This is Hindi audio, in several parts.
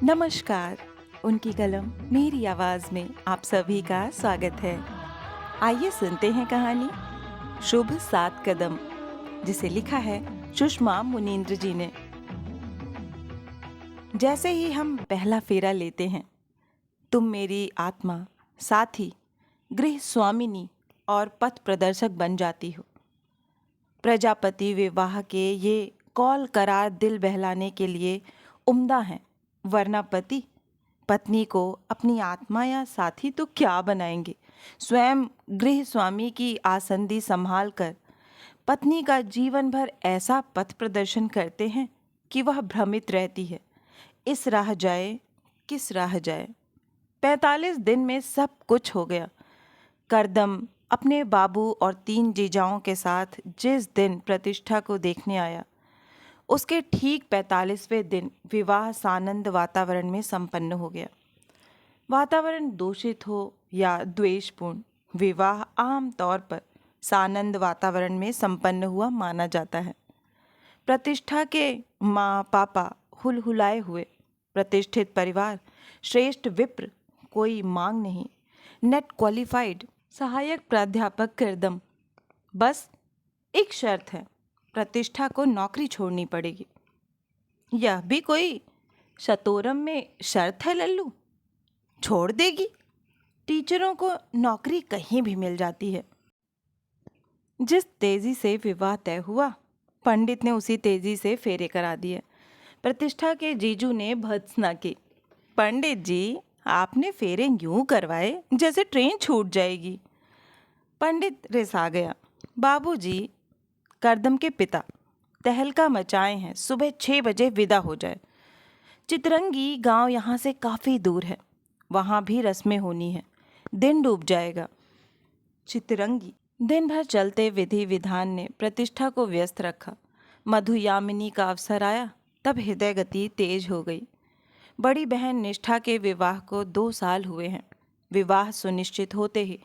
नमस्कार। उनकी कलम मेरी आवाज में आप सभी का स्वागत है। आइए सुनते हैं कहानी शुभ 7 कदम, जिसे लिखा है सुषमा मुनीन्द्र जी ने। जैसे ही हम पहला फेरा लेते हैं, तुम मेरी आत्मा, साथी, गृह स्वामिनी और पथ प्रदर्शक बन जाती हो। प्रजापति विवाह के ये कौल करार दिल बहलाने के लिए उम्दा हैं, वरना पति पत्नी को अपनी आत्मा या साथी तो क्या बनाएंगे। स्वयं गृह स्वामी की आसंदी संभाल कर पत्नी का जीवन भर ऐसा पथ प्रदर्शन करते हैं कि वह भ्रमित रहती है, इस राह जाए किस राह जाए। 45 दिन में सब कुछ हो गया। करदम अपने बाबू और 3 जीजाओं के साथ जिस दिन प्रतिष्ठा को देखने आया, उसके ठीक 45वें दिन विवाह सानंद वातावरण में संपन्न हो गया। वातावरण दूषित हो या द्वेषपूर्ण, विवाह आम तौर पर सानंद वातावरण में संपन्न हुआ माना जाता है। प्रतिष्ठा के माँ पापा हुलहुलाए हुए, प्रतिष्ठित परिवार, श्रेष्ठ विप्र, कोई मांग नहीं, नेट क्वालिफाइड, सहायक प्राध्यापक करदम। बस एक शर्त है, प्रतिष्ठा को नौकरी छोड़नी पड़ेगी। यह भी कोई शतोरम में शर्त है लल्लू? छोड़ देगी? टीचरों को नौकरी कहीं भी मिल जाती है। जिस तेजी से विवाह तय हुआ, पंडित ने उसी तेजी से फेरे करा दिए। प्रतिष्ठा के जीजू ने भर्त्सना की, पंडित जी, आपने फेरे यूं करवाए जैसे ट्रेन छूट जाएगी। पंडित रिसा गया। बाबूजी, करदम के पिता, तहलका मचाए हैं, सुबह 6 बजे विदा हो जाए। चितरंगी गांव यहाँ से काफ़ी दूर है, वहाँ भी रस्में होनी है, दिन डूब जाएगा। चितरंगी। दिन भर चलते विधि विधान ने प्रतिष्ठा को व्यस्त रखा। मधुयामिनी का अवसर आया, तब हृदय गति तेज हो गई। बड़ी बहन निष्ठा के विवाह को 2 साल हुए हैं। विवाह सुनिश्चित होते ही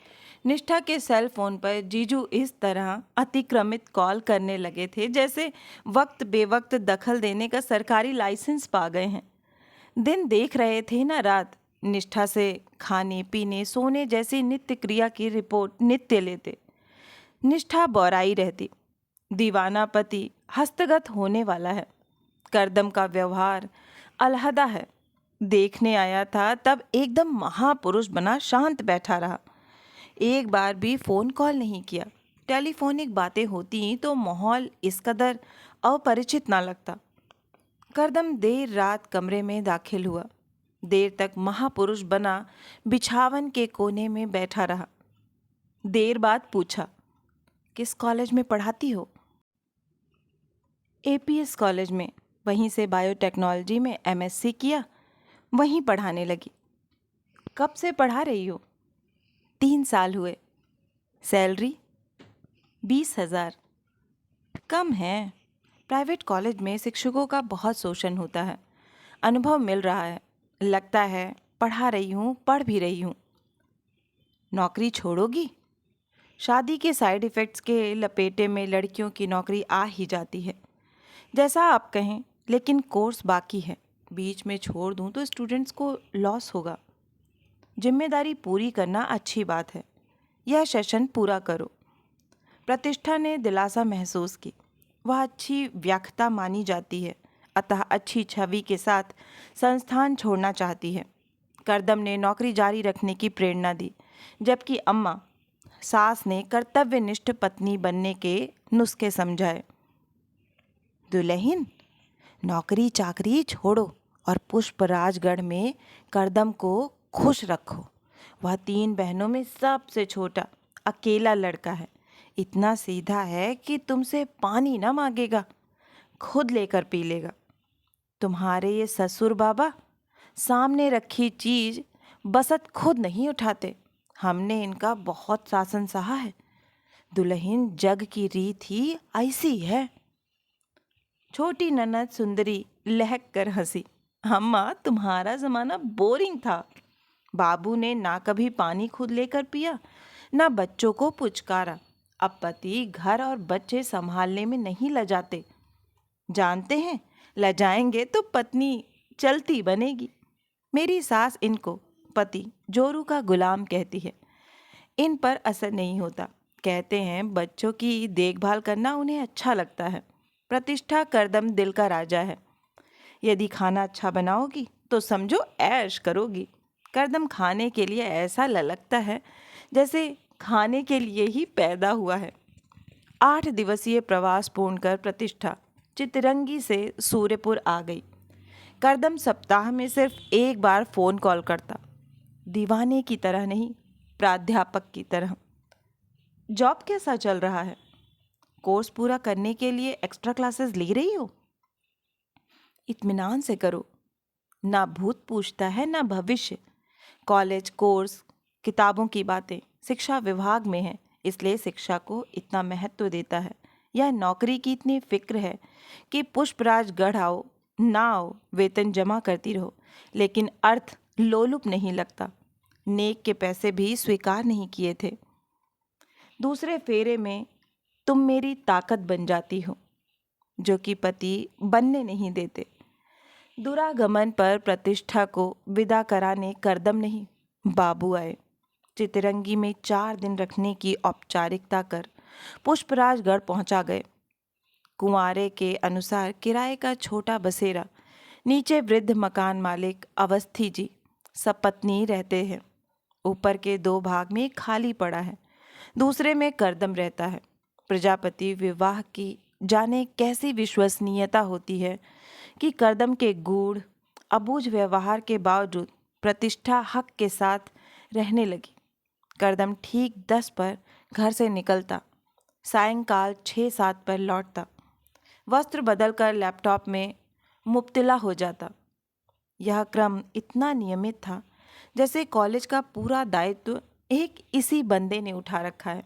निष्ठा के सेल फोन पर जीजू इस तरह अतिक्रमित कॉल करने लगे थे जैसे वक्त बेवक्त दखल देने का सरकारी लाइसेंस पा गए हैं। दिन देख रहे थे ना रात, निष्ठा से खाने पीने सोने जैसी नित्य क्रिया की रिपोर्ट नित्य लेते। निष्ठा बौराई रहती, दीवाना पति हस्तगत होने वाला है। करदम का व्यवहार अलहदा है। देखने आया था तब एकदम महापुरुष बना शांत बैठा रहा, एक बार भी फ़ोन कॉल नहीं किया। टेलीफोनिक बातें होती तो माहौल इस कदर अपरिचित ना लगता। करदम देर रात कमरे में दाखिल हुआ, देर तक महापुरुष बना बिछावन के कोने में बैठा रहा। देर बाद पूछा, किस कॉलेज में पढ़ाती हो? एपीएस कॉलेज में, वहीं से बायोटेक्नोलॉजी में एमएससी किया, वहीं पढ़ाने लगी। कब से पढ़ा रही हो? 3 साल हुए। सैलरी 20,000। कम है। प्राइवेट कॉलेज में शिक्षकों का बहुत शोषण होता है। अनुभव मिल रहा है, लगता है पढ़ा रही हूँ, पढ़ भी रही हूँ। नौकरी छोड़ोगी? शादी के साइड इफ़ेक्ट्स के लपेटे में लड़कियों की नौकरी आ ही जाती है। जैसा आप कहें, लेकिन कोर्स बाकी है। बीच में छोड़ दूँ तो स्टूडेंट्स को लॉस होगा। जिम्मेदारी पूरी करना अच्छी बात है, यह सेशन पूरा करो। प्रतिष्ठा ने दिलासा महसूस की। वह अच्छी व्याख्या मानी जाती है, अतः अच्छी छवि के साथ संस्थान छोड़ना चाहती है। करदम ने नौकरी जारी रखने की प्रेरणा दी, जबकि अम्मा सास ने कर्तव्यनिष्ठ पत्नी बनने के नुस्खे समझाए। दुल्हन, नौकरी चाकरी छोड़ो और पुष्पराजगढ़ में करदम को खुश रखो। वह 3 बहनों में सबसे छोटा, अकेला लड़का है। इतना सीधा है कि तुमसे पानी ना मांगेगा, खुद लेकर पी लेगा। तुम्हारे ये ससुर बाबा सामने रखी चीज बसत खुद नहीं उठाते। हमने इनका बहुत शासन सहा है। दुल्हन, जग की रीत ही ऐसी है। छोटी ननद सुंदरी लहक कर हंसी। अम्मा, तुम्हारा जमाना बोरिंग था। बाबू ने ना कभी पानी खुद लेकर पिया, ना बच्चों को पुचकारा। अब पति घर और बच्चे संभालने में नहीं लजाते। जानते हैं, लजाएंगे तो पत्नी चलती बनेगी। मेरी सास इनको पति जोरू का गुलाम कहती है। इन पर असर नहीं होता। कहते हैं बच्चों की देखभाल करना उन्हें अच्छा लगता है। प्रतिष्ठा करदम दिल का राजा है। यदि खाना अच्छा बनाओगी तो समझो ऐश करोगी। करदम खाने के लिए ऐसा ललकता है जैसे खाने के लिए ही पैदा हुआ है। 8 दिवसीय प्रवास पूर्ण कर प्रतिष्ठा चितरंगी से सूर्यपुर आ गई। करदम सप्ताह में सिर्फ एक बार फ़ोन कॉल करता। दीवाने की तरह नहीं, प्राध्यापक की तरह। जॉब कैसा चल रहा है? कोर्स पूरा करने के लिए एक्स्ट्रा क्लासेस ले रही हो? इत्मीनान से करो। ना भूत पूछता है ना भविष्य। कॉलेज, कोर्स, किताबों की बातें शिक्षा विभाग में है, इसलिए शिक्षा को इतना महत्व देता है। यह नौकरी की इतनी फिक्र है कि पुष्पराज गढ़ आओ ना आओ वेतन जमा करती रहो, लेकिन अर्थ लोलुप नहीं लगता। नेक के पैसे भी स्वीकार नहीं किए थे। दूसरे फेरे में तुम मेरी ताकत बन जाती हो, जो कि पति बनने नहीं देते। दुरागमन पर प्रतिष्ठा को विदा कराने करदम नहीं, बाबू आए। चितरंगी में 4 दिन रखने की औपचारिकता कर पुष्पराजगढ़ पहुंचा गए। कुंवारे के अनुसार किराए का छोटा बसेरा नीचे वृद्ध मकान मालिक अवस्थी जी सपत्नी रहते हैं। ऊपर के 2 भाग में खाली पड़ा है, दूसरे में करदम रहता है। प्रजापति विवाह की जाने कैसी विश्वसनीयता होती है कि करदम के गूढ़ अबूझ व्यवहार के बावजूद प्रतिष्ठा हक के साथ रहने लगी। करदम ठीक 10 पर घर से निकलता, सायंकाल 6-7 पर लौटता, वस्त्र बदलकर लैपटॉप में मुब्तला हो जाता। यह क्रम इतना नियमित था जैसे कॉलेज का पूरा दायित्व एक इसी बंदे ने उठा रखा है।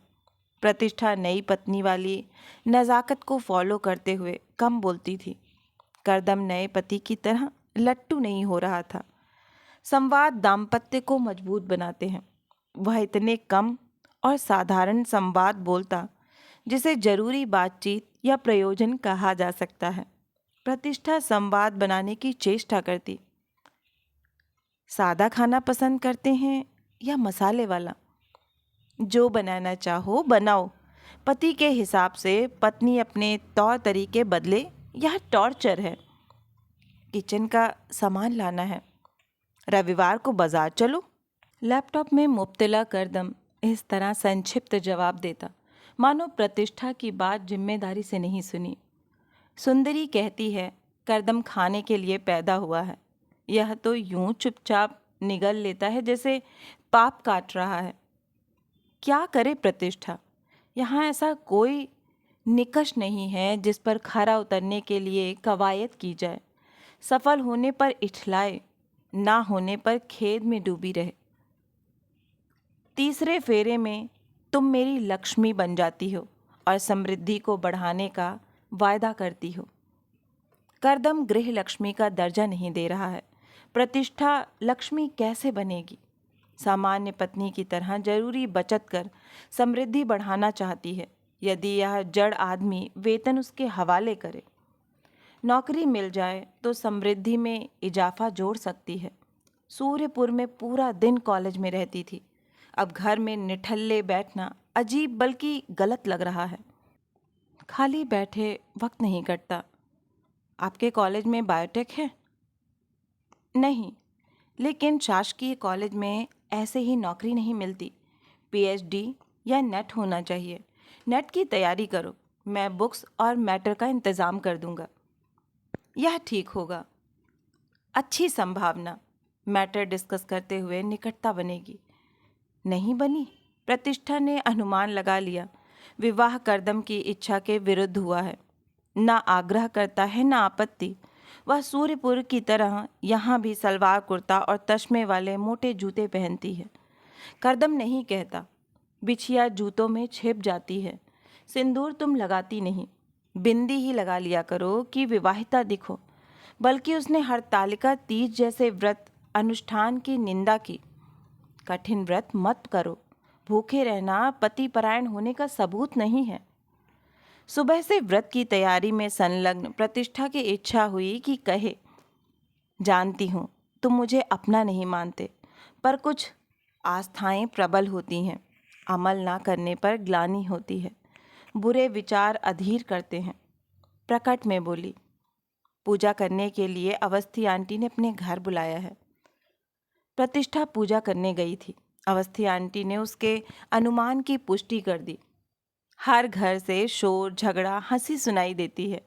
प्रतिष्ठा नई पत्नी वाली नज़ाकत को फॉलो करते हुए कम बोलती थी। करदम नए पति की तरह लट्टू नहीं हो रहा था। संवाद दाम्पत्य को मजबूत बनाते हैं। वह इतने कम और साधारण संवाद बोलता जिसे जरूरी बातचीत या प्रयोजन कहा जा सकता है। प्रतिष्ठा संवाद बनाने की चेष्टा करती। सादा खाना पसंद करते हैं या मसाले वाला? जो बनाना चाहो बनाओ। पति के हिसाब से पत्नी अपने तौर तरीके बदले, यह टॉर्चर है। किचन का सामान लाना है, रविवार को बाजार चलो। लैपटॉप में मुब्तला करदम इस तरह संक्षिप्त जवाब देता मानो प्रतिष्ठा की बात जिम्मेदारी से नहीं सुनी। सुंदरी कहती है करदम खाने के लिए पैदा हुआ है। यह तो यूं चुपचाप निगल लेता है जैसे पाप काट रहा है। क्या करे प्रतिष्ठा? यहाँ ऐसा कोई निकष नहीं है जिस पर खरा उतरने के लिए कवायद की जाए। सफल होने पर इठलाए, ना होने पर खेद में डूबी रहे। तीसरे फेरे में तुम मेरी लक्ष्मी बन जाती हो और समृद्धि को बढ़ाने का वायदा करती हो। करदम गृह लक्ष्मी का दर्जा नहीं दे रहा है। प्रतिष्ठा लक्ष्मी कैसे बनेगी? सामान्य पत्नी की तरह जरूरी बचत कर समृद्धि बढ़ाना चाहती है। यदि यह जड़ आदमी वेतन उसके हवाले करे, नौकरी मिल जाए तो समृद्धि में इजाफा जोड़ सकती है। सूर्यपुर में पूरा दिन कॉलेज में रहती थी, अब घर में निठल्ले बैठना अजीब बल्कि गलत लग रहा है। खाली बैठे वक्त नहीं कटता। आपके कॉलेज में बायोटेक है? नहीं, लेकिन शासकीय कॉलेज में ऐसे ही नौकरी नहीं मिलती। पीएचडी या नेट होना चाहिए। नेट की तैयारी करो, मैं बुक्स और मैटर का इंतज़ाम कर दूंगा। यह ठीक होगा। अच्छी संभावना। मैटर डिस्कस करते हुए निकटता बनेगी। नहीं बनी? प्रतिष्ठा ने अनुमान लगा लिया। विवाह करदम की इच्छा के विरुद्ध हुआ है। ना आग्रह करता है ना आपत्ति। वह सूर्यपुर की तरह यहाँ भी सलवार कुर्ता और तश्मे वाले मोटे जूते पहनती है। करदम नहीं कहता। बिछिया जूतों में छिप जाती है। सिंदूर तुम लगाती नहीं, बिंदी ही लगा लिया करो कि विवाहिता दिखो। बल्कि उसने हरतालिका तीज जैसे व्रत अनुष्ठान की निंदा की। कठिन व्रत मत करो। भूखे रहना पतिपरायण होने का सबूत नहीं है। सुबह से व्रत की तैयारी में संलग्न प्रतिष्ठा की इच्छा हुई कि कहे, जानती हूँ तुम मुझे अपना नहीं मानते, पर कुछ आस्थाएं प्रबल होती हैं। अमल ना करने पर ग्लानि होती है, बुरे विचार अधीर करते हैं। प्रकट में बोली। पूजा करने के लिए अवस्थी आंटी ने अपने घर बुलाया है। प्रतिष्ठा पूजा करने गई थी। अवस्थी आंटी ने उसके अनुमान की पुष्टि कर दी। हर घर से शोर, झगड़ा, हंसी सुनाई देती है।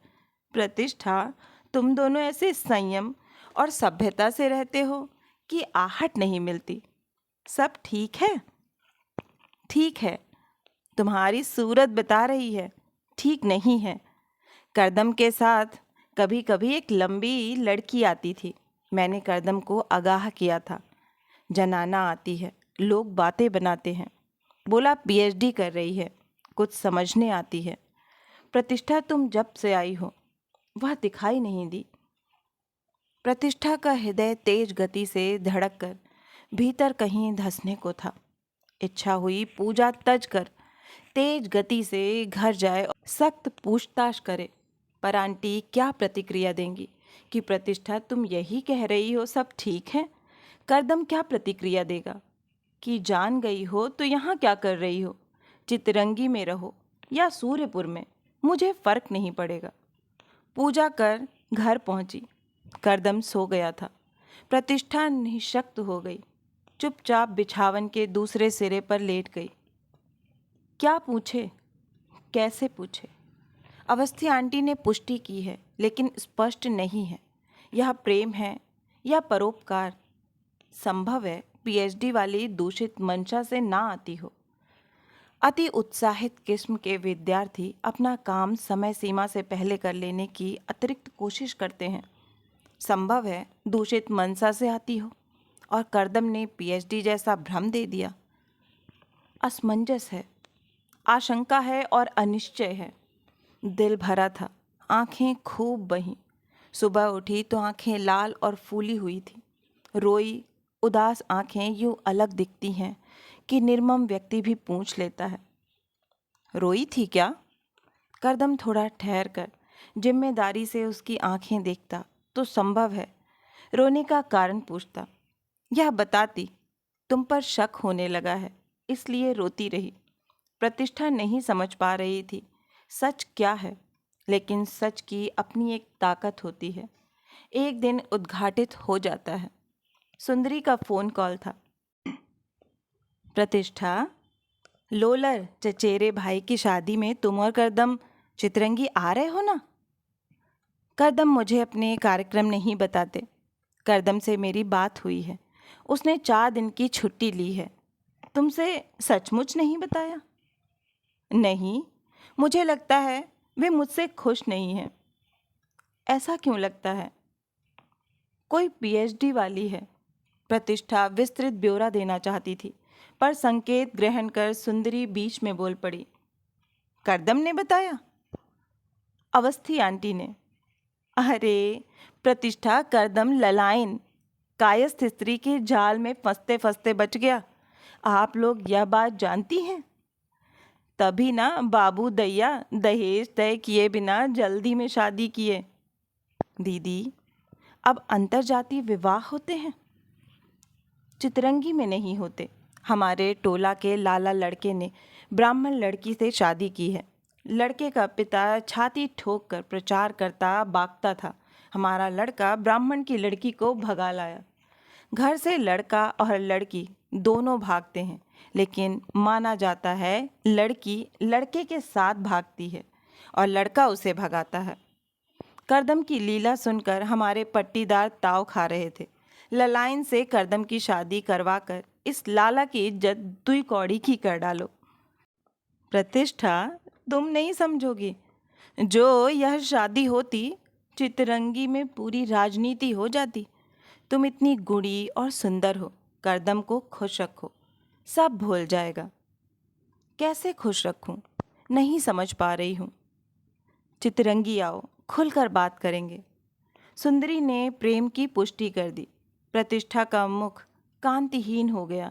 प्रतिष्ठा, तुम दोनों ऐसे संयम और सभ्यता से रहते हो कि आहट नहीं मिलती। सब ठीक है? ठीक है। तुम्हारी सूरत बता रही है ठीक नहीं है। करदम के साथ कभी कभी एक लंबी लड़की आती थी। मैंने करदम को आगाह किया था। जनाना आती है, लोग बातें बनाते हैं। बोला पीएचडी कर रही है, कुछ समझने आती है। प्रतिष्ठा, तुम जब से आई हो वह दिखाई नहीं दी। प्रतिष्ठा का हृदय तेज गति से धड़क कर भीतर कहीं धंसने को था। इच्छा हुई पूजा तज कर तेज गति से घर जाए और सख्त पूछताछ करे, पर आंटी क्या प्रतिक्रिया देंगी कि प्रतिष्ठा तुम यही कह रही हो सब ठीक है। करदम क्या प्रतिक्रिया देगा कि जान गई हो तो यहाँ क्या कर रही हो, चितरंगी में रहो या सूर्यपुर में, मुझे फर्क नहीं पड़ेगा। पूजा कर घर पहुंची। करदम सो गया था। प्रतिष्ठा निःशक्त हो गई, चुपचाप बिछावन के दूसरे सिरे पर लेट गई। क्या पूछे, कैसे पूछे? अवस्थी आंटी ने पुष्टि की है, लेकिन स्पष्ट नहीं है यह प्रेम है या परोपकार। संभव है पीएचडी वाली दूषित मंशा से ना आती हो। अति उत्साहित किस्म के विद्यार्थी अपना काम समय सीमा से पहले कर लेने की अतिरिक्त कोशिश करते हैं। संभव है दूषित मंशा से आती हो और करदम ने पीएचडी जैसा भ्रम दे दिया। असमंजस है, आशंका है और अनिश्चय है। दिल भरा था, आंखें खूब बहीं। सुबह उठी तो आंखें लाल और फूली हुई थी। रोई उदास आंखें यूं अलग दिखती हैं कि निर्मम व्यक्ति भी पूछ लेता है, रोई थी क्या? करदम थोड़ा ठहर कर जिम्मेदारी से उसकी आंखें देखता तो संभव है रोने का कारण पूछता। यह बताती, तुम पर शक होने लगा है इसलिए रोती रही। प्रतिष्ठा नहीं समझ पा रही थी सच क्या है, लेकिन सच की अपनी एक ताकत होती है, एक दिन उद्घाटित हो जाता है। सुंदरी का फोन कॉल था। प्रतिष्ठा, लोलर चचेरे भाई की शादी में तुम और करदम चितरंगी आ रहे हो ना? करदम मुझे अपने कार्यक्रम नहीं बताते। करदम से मेरी बात हुई है, उसने 4 दिन की छुट्टी ली है। तुमसे सचमुच नहीं बताया? नहीं, मुझे लगता है वे मुझसे खुश नहीं हैं। ऐसा क्यों लगता है? कोई पीएचडी वाली है। प्रतिष्ठा विस्तृत ब्यौरा देना चाहती थी, पर संकेत ग्रहण कर सुंदरी बीच में बोल पड़ी। करदम ने बताया? अवस्थी आंटी ने। अरे प्रतिष्ठा, करदम ललायन कायस्थ स्त्री के जाल में फंसते फंसते बच गया। आप लोग यह बात जानती हैं? तभी ना बाबू दैया दहेज तय किए बिना जल्दी में शादी किए। दीदी, अब अंतरजातीय विवाह होते हैं? चितरंगी में नहीं होते। हमारे टोला के लाला लड़के ने ब्राह्मण लड़की से शादी की है। लड़के का पिता छाती ठोक कर प्रचार करता बागता था, हमारा लड़का ब्राह्मण की लड़की को भगा लाया। घर से लड़का और लड़की दोनों भागते हैं, लेकिन माना जाता है लड़की लड़के के साथ भागती है और लड़का उसे भगाता है। करदम की लीला सुनकर हमारे पट्टीदार ताव खा रहे थे। ललायन से करदम की शादी करवाकर इस लाला की इज्जत दुई कौड़ी की कर डालो। प्रतिष्ठा, तुम नहीं समझोगी। जो यह शादी होती, चितरंगी में पूरी राजनीति हो जाती। तुम इतनी गुणी और सुंदर हो, करदम को खुश रखो, सब भूल जाएगा। कैसे खुश रखूं? नहीं समझ पा रही हूँ। चितरंगी आओ, खुलकर बात करेंगे। सुंदरी ने प्रेम की पुष्टि कर दी। प्रतिष्ठा का मुख कांतिहीन हो गया,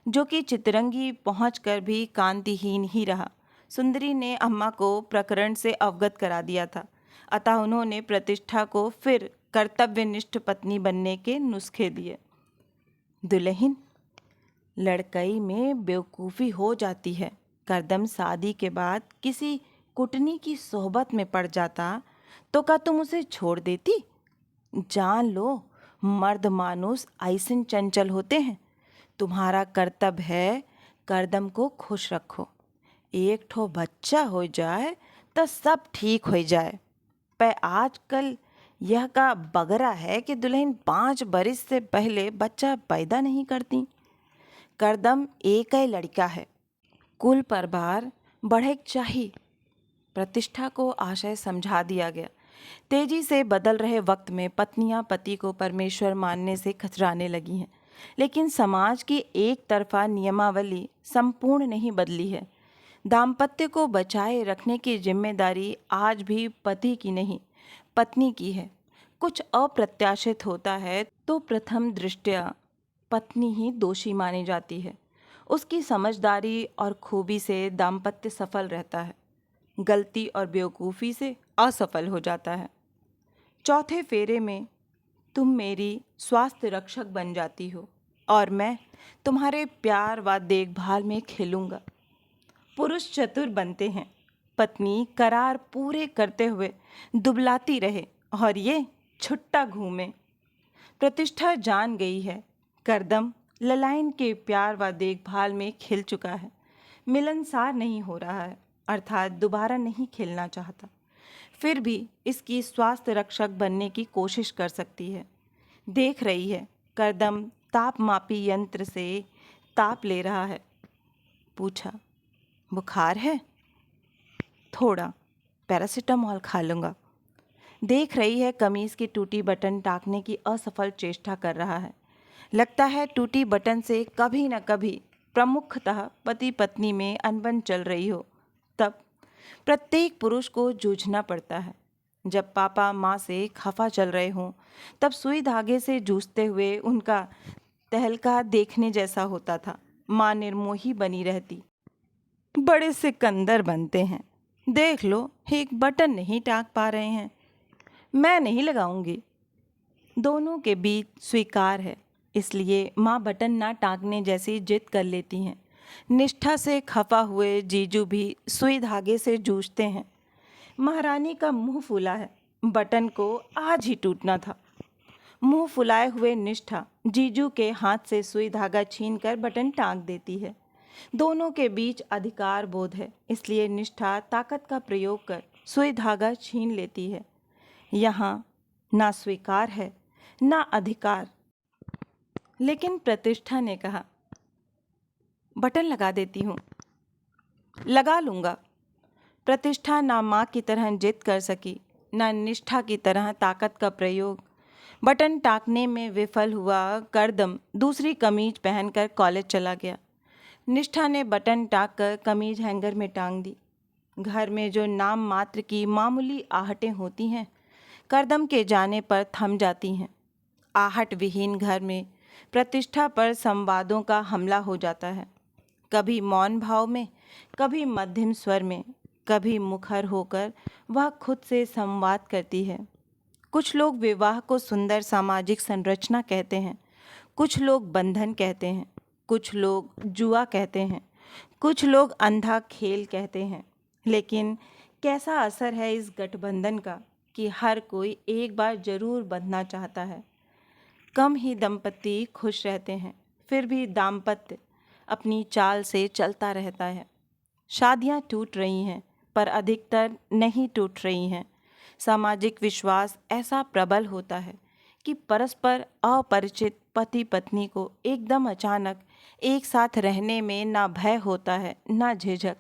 जो कि चितरंगी पहुंचकर भी कांतिहीन ही रहा। सुंदरी ने अम्मा को प्रकरण से अवगत करा दिया था, अतः उन्होंने प्रतिष्ठा को फिर कर्तव्यनिष्ठ पत्नी बनने के नुस्खे दिए। दुल्हन, लड़कई में बेवकूफ़ी हो जाती है। करदम शादी के बाद किसी कुटनी की सोहबत में पड़ जाता तो क्या तुम उसे छोड़ देती? जान लो, मर्द मानुस ऐसन चंचल होते हैं। तुम्हारा कर्तव्य है करदम को खुश रखो। एक ठो बच्चा हो जाए तो सब ठीक हो जाए। पर आजकल यह का बगरा है कि दुल्हन 5 बरिस से पहले बच्चा पैदा नहीं करती। करदम एक ही लड़का है, कुल परिवार बढ़े चाहिए। प्रतिष्ठा को आशय समझा दिया गया। तेजी से बदल रहे वक्त में पत्नियां पति को परमेश्वर मानने से कतराने लगी हैं, लेकिन समाज की एक तरफा नियमावली संपूर्ण नहीं बदली है। दाम्पत्य को बचाए रखने की जिम्मेदारी आज भी पति की नहीं, पत्नी की है। कुछ अप्रत्याशित होता है तो प्रथम दृष्टया पत्नी ही दोषी मानी जाती है। उसकी समझदारी और खूबी से दाम्पत्य सफल रहता है, गलती और बेवकूफ़ी से असफल हो जाता है। चौथे फेरे में तुम मेरी स्वास्थ्य रक्षक बन जाती हो और मैं तुम्हारे प्यार व देखभाल में खिलूँगा। पुरुष चतुर बनते हैं, पत्नी करार पूरे करते हुए दुबलाती रहे और ये छुट्टा घूमे। प्रतिष्ठा जान गई है करदम ललायन के प्यार व देखभाल में खिल चुका है, मिलनसार नहीं हो रहा है, अर्थात दोबारा नहीं खिलना चाहता। फिर भी इसकी स्वास्थ्य रक्षक बनने की कोशिश कर सकती है। देख रही है करदम तापमापी यंत्र से ताप ले रहा है। पूछा, बुखार है? थोड़ा, पैरासीटामोल खा लूँगा। देख रही है कमीज की टूटी बटन टाकने की असफल चेष्टा कर रहा है। लगता है टूटी बटन से कभी न कभी प्रमुखतः पति पत्नी में अनबन चल रही हो। तब प्रत्येक पुरुष को जूझना पड़ता है। जब पापा माँ से खफा चल रहे हों तब सुई धागे से जूझते हुए उनका तहलका देखने जैसा होता था। माँ निर्मोही बनी रहती। बड़े सिकंदर बनते हैं, देख लो एक बटन नहीं टाक पा रहे हैं, मैं नहीं लगाऊंगी। दोनों के बीच स्वीकार है, इसलिए माँ बटन ना टाकने जैसी जिद कर लेती हैं। निष्ठा से खफा हुए जीजू भी सुई धागे से जूझते हैं। महारानी का मुंह फूला है, बटन को आज ही टूटना था। मुंह फुलाए हुए निष्ठा जीजू के हाथ से सुई धागा छीनकर बटन टांग देती है। दोनों के बीच अधिकार बोध है, इसलिए निष्ठा ताकत का प्रयोग कर सुई धागा छीन लेती है। यहाँ ना स्वीकार है ना अधिकार। लेकिन प्रतिष्ठा ने कहा, बटन लगा देती हूँ। लगा लूँगा। प्रतिष्ठा ना माँ की तरह जिद कर सकी, ना निष्ठा की तरह ताकत का प्रयोग। बटन टाकने में विफल हुआ करदम दूसरी कमीज पहनकर कॉलेज चला गया। निष्ठा ने बटन टाक कर कमीज हैंगर में टांग दी। घर में जो नाम मात्र की मामूली आहटें होती हैं, करदम के जाने पर थम जाती हैं। आहट विहीन घर में प्रतिष्ठा पर संवादों का हमला हो जाता है, कभी मौन भाव में, कभी मध्यम स्वर में, कभी मुखर होकर वह खुद से संवाद करती है। कुछ लोग विवाह को सुंदर सामाजिक संरचना कहते हैं, कुछ लोग बंधन कहते हैं, कुछ लोग जुआ कहते हैं, कुछ लोग अंधा खेल कहते हैं। लेकिन कैसा असर है इस गठबंधन का कि हर कोई एक बार जरूर बंधना चाहता है। कम ही दंपति खुश रहते हैं, फिर भी दाम्पत्य अपनी चाल से चलता रहता है। शादियां टूट रही हैं, पर अधिकतर नहीं टूट रही हैं। सामाजिक विश्वास ऐसा प्रबल होता है कि परस्पर अपरिचित पति पत्नी को एकदम अचानक एक साथ रहने में ना भय होता है ना झिझक।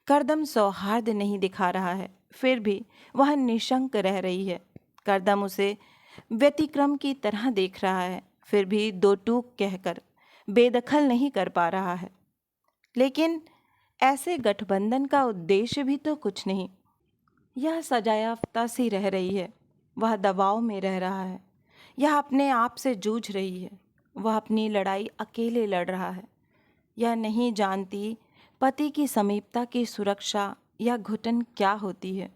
करदम सौहार्द नहीं दिखा रहा है, फिर भी वह निशंक रह रही है। करदम उसे व्यतिक्रम की तरह देख रहा है, फिर भी दो टूक कहकर बेदखल नहीं कर पा रहा है। लेकिन ऐसे गठबंधन का उद्देश्य भी तो कुछ नहीं। यह सजायाफ्ता सी रह रही है, वह दबाव में रह रहा है, यह अपने आप से जूझ रही है, वह अपनी लड़ाई अकेले लड़ रहा है। यह नहीं जानती पति की समीपता की सुरक्षा या घुटन क्या होती है।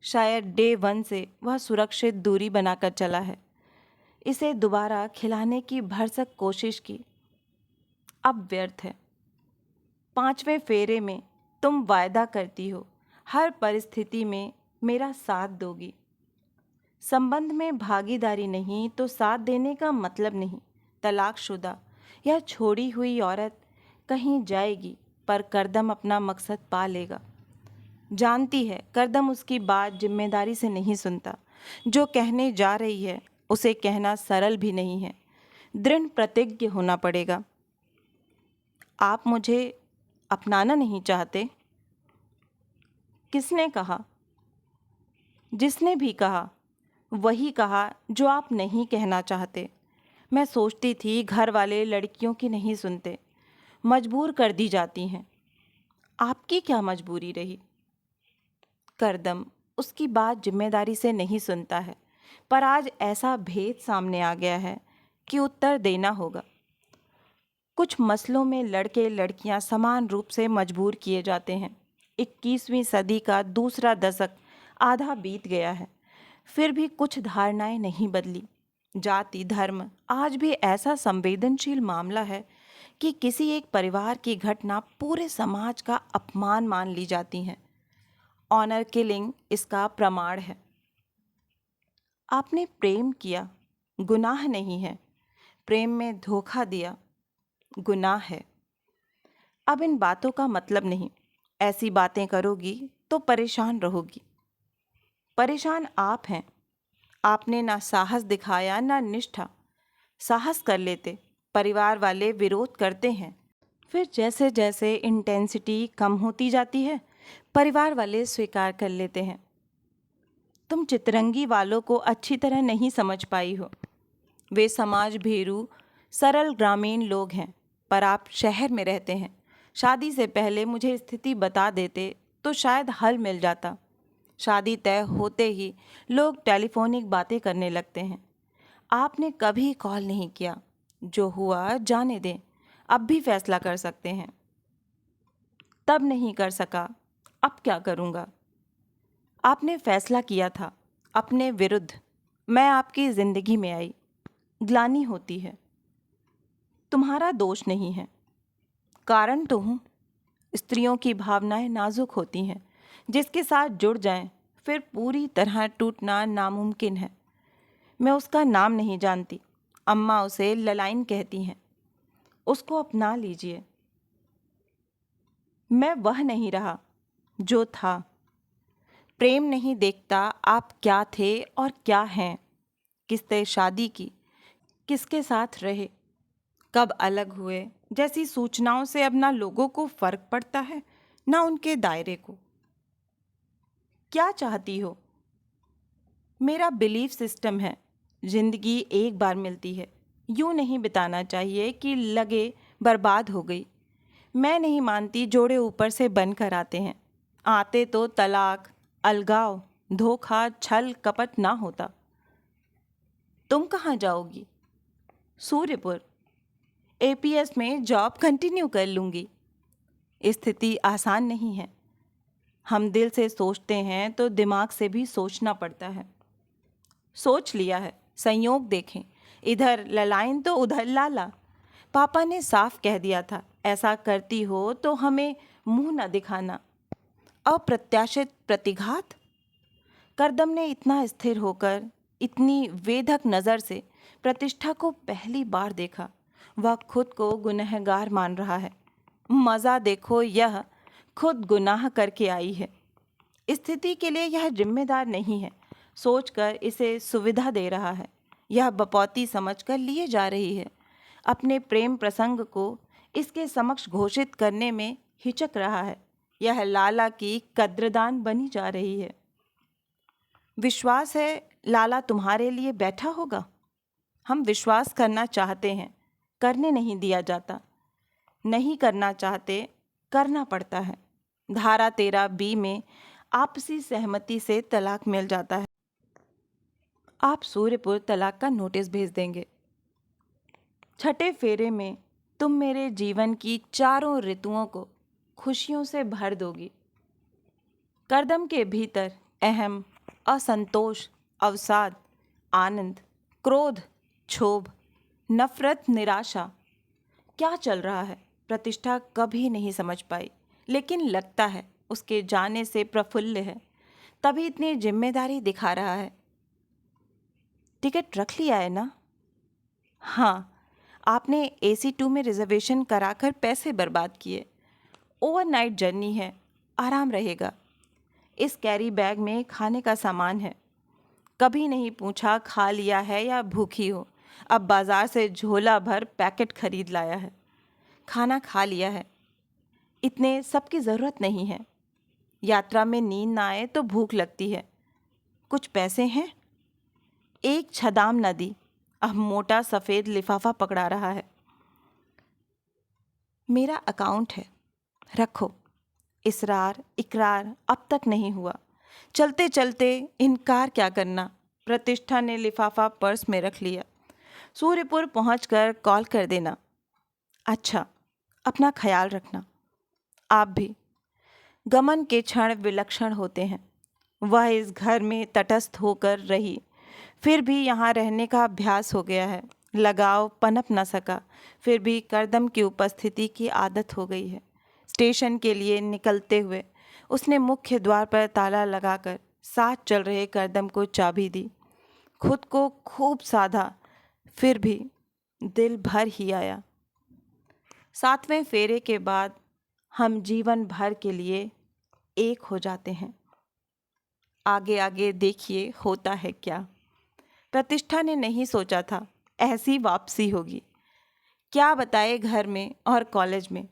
शायद डे 1 से वह सुरक्षित दूरी बनाकर चला है। इसे दोबारा खिलाने की भरसक कोशिश की, अब व्यर्थ है। 5वें फेरे में तुम वायदा करती हो हर परिस्थिति में मेरा साथ दोगी। संबंध में भागीदारी नहीं तो साथ देने का मतलब नहीं। तलाकशुदा या छोड़ी हुई औरत कहीं जाएगी पर करदम अपना मकसद पा लेगा। जानती है करदम उसकी बात जिम्मेदारी से नहीं सुनता। जो कहने जा रही है उसे कहना सरल भी नहीं है, दृढ़ प्रतिज्ञ होना पड़ेगा। आप मुझे अपनाना नहीं चाहते? किसने कहा? जिसने भी कहा वही कहा जो आप नहीं कहना चाहते। मैं सोचती थी घर वाले लड़कियों की नहीं सुनते, मजबूर कर दी जाती हैं। आपकी क्या मजबूरी रही? करदम उसकी बात जिम्मेदारी से नहीं सुनता है, पर आज ऐसा भेद सामने आ गया है कि उत्तर देना होगा। कुछ मसलों में लड़के लड़कियां समान रूप से मजबूर किए जाते हैं। 21वीं सदी का दूसरा दशक आधा बीत गया है, फिर भी कुछ धारणाएं नहीं बदली। जाति धर्म आज भी ऐसा संवेदनशील मामला है कि किसी एक परिवार की घटना पूरे समाज का अपमान मान ली जाती है। ऑनर किलिंग इसका प्रमाण है। आपने प्रेम किया, गुनाह नहीं है। प्रेम में धोखा दिया, गुनाह है। अब इन बातों का मतलब नहीं। ऐसी बातें करोगी तो परेशान रहोगी। परेशान आप हैं। आपने ना साहस दिखाया ना निष्ठा। साहस कर लेते, परिवार वाले विरोध करते हैं। फिर जैसे जैसे इंटेंसिटी कम होती जाती है, परिवार वाले स्वीकार कर लेते हैं। तुम चितरंगी वालों को अच्छी तरह नहीं समझ पाई हो। वे समाज भेरू सरल ग्रामीण लोग हैं, पर आप शहर में रहते हैं। शादी से पहले मुझे स्थिति बता देते तो शायद हल मिल जाता। शादी तय होते ही लोग टेलीफोनिक बातें करने लगते हैं। आपने कभी कॉल नहीं किया। जो हुआ जाने दें, अब भी फैसला कर सकते हैं। तब नहीं कर सका, अब क्या करूँगा? आपने फैसला किया था अपने विरुद्ध। मैं आपकी जिंदगी में आई। ग्लानि होती है। तुम्हारा दोष नहीं है। कारण तो हूँ। स्त्रियों की भावनाएं नाजुक होती हैं। जिसके साथ जुड़ जाएं, फिर पूरी तरह टूटना नामुमकिन है। मैं उसका नाम नहीं जानती। अम्मा उसे ललाइन कहती हैं। उसको अपना लीजिए। मैं वह नहीं रहा जो था। प्रेम नहीं देखता आप क्या थे और क्या हैं। किससे शादी की, किसके साथ रहे, कब अलग हुए, जैसी सूचनाओं से अब ना लोगों को फर्क पड़ता है ना उनके दायरे को। क्या चाहती हो? मेरा बिलीफ सिस्टम है, जिंदगी एक बार मिलती है। यूं नहीं बिताना चाहिए कि लगे बर्बाद हो गई। मैं नहीं मानती जोड़े ऊपर से बनकर आते हैं। आते तो तलाक, अलगाव, धोखा, छल कपट ना होता। तुम कहाँ जाओगी? सूर्यपुर। एपीएस में जॉब कंटिन्यू कर लूँगी। स्थिति आसान नहीं है। हम दिल से सोचते हैं तो दिमाग से भी सोचना पड़ता है। सोच लिया है, संयोग देखें। इधर ललाइन तो उधर लाला। पापा ने साफ कह दिया था, ऐसा करती हो तो हमें मुंह न दिखाना। अप्रत्याशित प्रतिघात। करदम ने इतना स्थिर होकर, इतनी वेधक नज़र से प्रतिष्ठा को पहली बार देखा। वह खुद को गुनहगार मान रहा है। मज़ा देखो, यह खुद गुनाह करके आई है। स्थिति के लिए यह जिम्मेदार नहीं है। सोचकर इसे सुविधा दे रहा है। यह बपौती समझकर लिए जा रही है। अपने प्रेम प्रसंग को इसके समक्ष घोषित करने में हिचक रहा है। यह लाला की कद्रदान बनी जा रही है। विश्वास है लाला तुम्हारे लिए बैठा होगा। हम विश्वास करना चाहते हैं, करने नहीं दिया जाता। नहीं करना चाहते, करना पड़ता है। धारा 13B में आपसी सहमति से तलाक मिल जाता है। आप सूर्यपुर तलाक का नोटिस भेज देंगे। 6ठे फेरे में तुम मेरे जीवन की चारों ऋतुओं को खुशियों से भर दोगी। करदम के भीतर अहम असंतोष, अवसाद, आनंद, क्रोध, क्षोभ, नफरत, निराशा। क्या चल रहा है प्रतिष्ठा कभी नहीं समझ पाई, लेकिन लगता है उसके जाने से प्रफुल्ल है, तभी इतनी जिम्मेदारी दिखा रहा है। टिकट रख लिया है ना? हाँ, आपने AC 2 में रिजर्वेशन कराकर पैसे बर्बाद किए। ओवरनाइट जर्नी है, आराम रहेगा। इस कैरी बैग में खाने का सामान है। कभी नहीं पूछा खा लिया है या भूखी हो। अब बाजार से झोला भर पैकेट खरीद लाया है। खाना खा लिया है। इतने सबकी ज़रूरत नहीं है। यात्रा में नींद ना आए तो भूख लगती है। कुछ पैसे हैं? एक छदाम न दी। अब मोटा सफ़ेद लिफाफा पकड़ा रहा है। मेरा अकाउंट है, रखो। इसरार इकरार अब तक नहीं हुआ। चलते चलते इनकार क्या करना। प्रतिष्ठा ने लिफाफा पर्स में रख लिया। सूर्यपुर पहुंचकर कॉल कर देना। अच्छा, अपना ख्याल रखना। आप भी। गमन के क्षण विलक्षण होते हैं। वह इस घर में तटस्थ होकर रही, फिर भी यहाँ रहने का अभ्यास हो गया है। लगाव पनप न सका, फिर भी करदम की उपस्थिति की आदत हो गई है। स्टेशन के लिए निकलते हुए उसने मुख्य द्वार पर ताला लगाकर साथ चल रहे करदम को चाबी दी। खुद को खूब साधा, फिर भी दिल भर ही आया। 7वें फेरे के बाद हम जीवन भर के लिए एक हो जाते हैं। आगे आगे देखिए होता है क्या। प्रतिष्ठा ने नहीं सोचा था ऐसी वापसी होगी। क्या बताए घर में और कॉलेज में।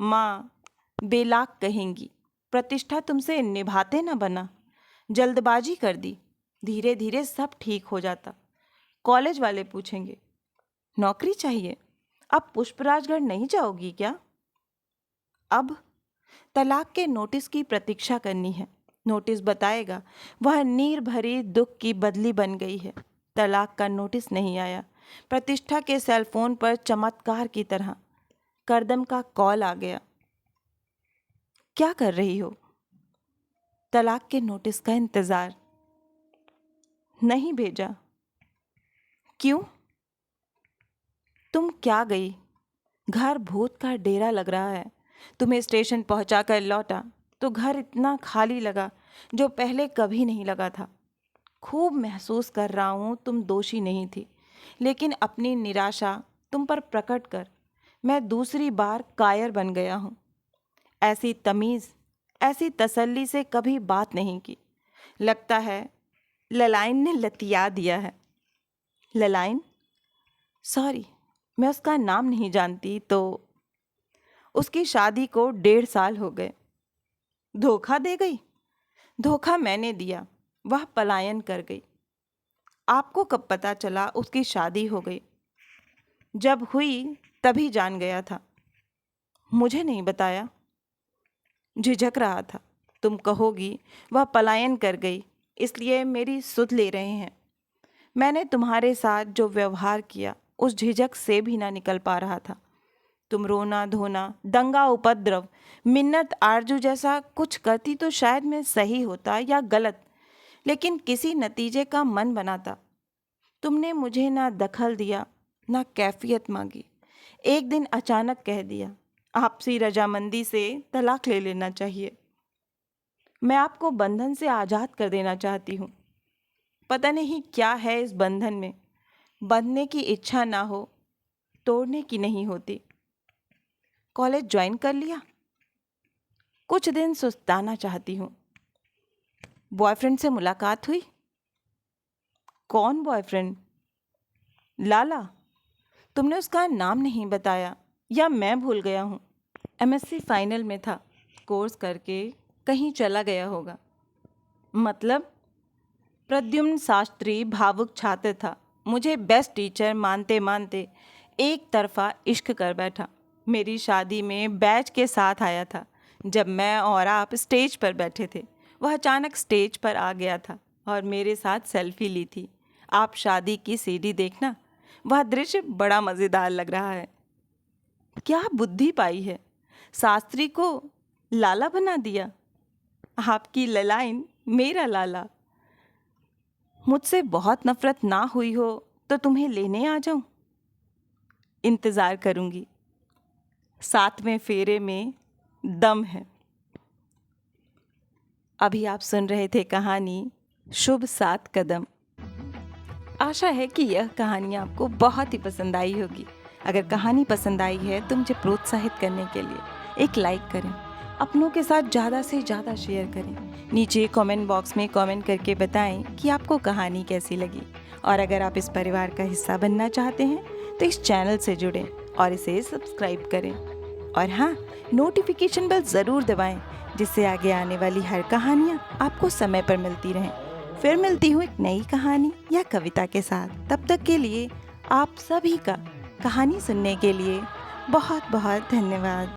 माँ बेलाक कहेंगी, प्रतिष्ठा तुमसे निभाते न बना, जल्दबाजी कर दी, धीरे धीरे सब ठीक हो जाता। कॉलेज वाले पूछेंगे, नौकरी चाहिए, अब पुष्पराजगढ़ नहीं जाओगी क्या? अब तलाक के नोटिस की प्रतीक्षा करनी है। नोटिस बताएगा वह नीर भरी दुख की बदली बन गई है। तलाक का नोटिस नहीं आया। प्रतिष्ठा के सेलफोन पर चमत्कार की तरह करदम का कॉल आ गया। क्या कर रही हो? तलाक के नोटिस का इंतजार। नहीं भेजा। क्यों? तुम क्या गई? घर भूत का डेरा लग रहा है। तुम्हें स्टेशन पहुंचाकर लौटा तो घर इतना खाली लगा जो पहले कभी नहीं लगा था। खूब महसूस कर रहा हूँ तुम दोषी नहीं थी, लेकिन अपनी निराशा तुम पर प्रकट कर मैं दूसरी बार कायर बन गया हूँ। ऐसी तमीज़, ऐसी तसल्ली से कभी बात नहीं की। लगता है ललाइन ने लतिया दिया है। ललाइन? सॉरी, मैं उसका नाम नहीं जानती। तो उसकी शादी को 1.5 साल हो गए। धोखा दे गई? धोखा मैंने दिया, वह पलायन कर गई। आपको कब पता चला उसकी शादी हो गई? जब हुई तभी जान गया था। मुझे नहीं बताया। झिझक रहा था तुम कहोगी वह पलायन कर गई, इसलिए मेरी सुध ले रहे हैं। मैंने तुम्हारे साथ जो व्यवहार किया उस झिझक से भी ना निकल पा रहा था। तुम रोना धोना, दंगा उपद्रव, मिन्नत आरजू जैसा कुछ करती तो शायद मैं सही होता या गलत, लेकिन किसी नतीजे का मन बनाता। तुमने मुझे ना दखल दिया ना कैफियत मांगी। एक दिन अचानक कह दिया आपसी रजामंदी से तलाक ले लेना चाहिए। मैं आपको बंधन से आज़ाद कर देना चाहती हूँ। पता नहीं क्या है इस बंधन में। बंधने की इच्छा ना हो, तोड़ने की नहीं होती। कॉलेज ज्वाइन कर लिया? कुछ दिन सुस्ताना चाहती हूँ। बॉयफ्रेंड से मुलाकात हुई? कौन बॉयफ्रेंड? लाला? तुमने उसका नाम नहीं बताया या मैं भूल गया हूँ? MSc फाइनल में था, कोर्स करके कहीं चला गया होगा। मतलब? प्रद्युम्न शास्त्री भावुक छात्र था। मुझे बेस्ट टीचर मानते मानते एक तरफा इश्क कर बैठा। मेरी शादी में बैच के साथ आया था। जब मैं और आप स्टेज पर बैठे थे, वह अचानक स्टेज पर आ गया था और मेरे साथ सेल्फी ली थी। आप शादी की सीडी देखना, वह दृश्य बड़ा मज़ेदार लग रहा है। क्या बुद्धि पाई है, शास्त्री को लाला बना दिया। आपकी ललाइन मेरा लाला। मुझसे बहुत नफरत ना हुई हो तो तुम्हें लेने आ जाऊं? इंतज़ार करूंगी। 7वें फेरे में दम है। अभी आप सुन रहे थे कहानी शुभ 7 कदम। आशा है कि यह कहानी आपको बहुत ही पसंद आई होगी। अगर कहानी पसंद आई है तो मुझे प्रोत्साहित करने के लिए एक लाइक करें, अपनों के साथ ज़्यादा से ज़्यादा शेयर करें। नीचे कमेंट बॉक्स में कमेंट करके बताएं कि आपको कहानी कैसी लगी। और अगर आप इस परिवार का हिस्सा बनना चाहते हैं तो इस चैनल से जुड़ें और इसे सब्सक्राइब करें। और हाँ, नोटिफिकेशन बेल ज़रूर दबाएं, जिससे आगे आने वाली हर कहानियाँ आपको समय पर मिलती रहें। फिर मिलती हूँ एक नई कहानी या कविता के साथ। तब तक के लिए आप सभी का कहानी सुनने के लिए बहुत बहुत धन्यवाद।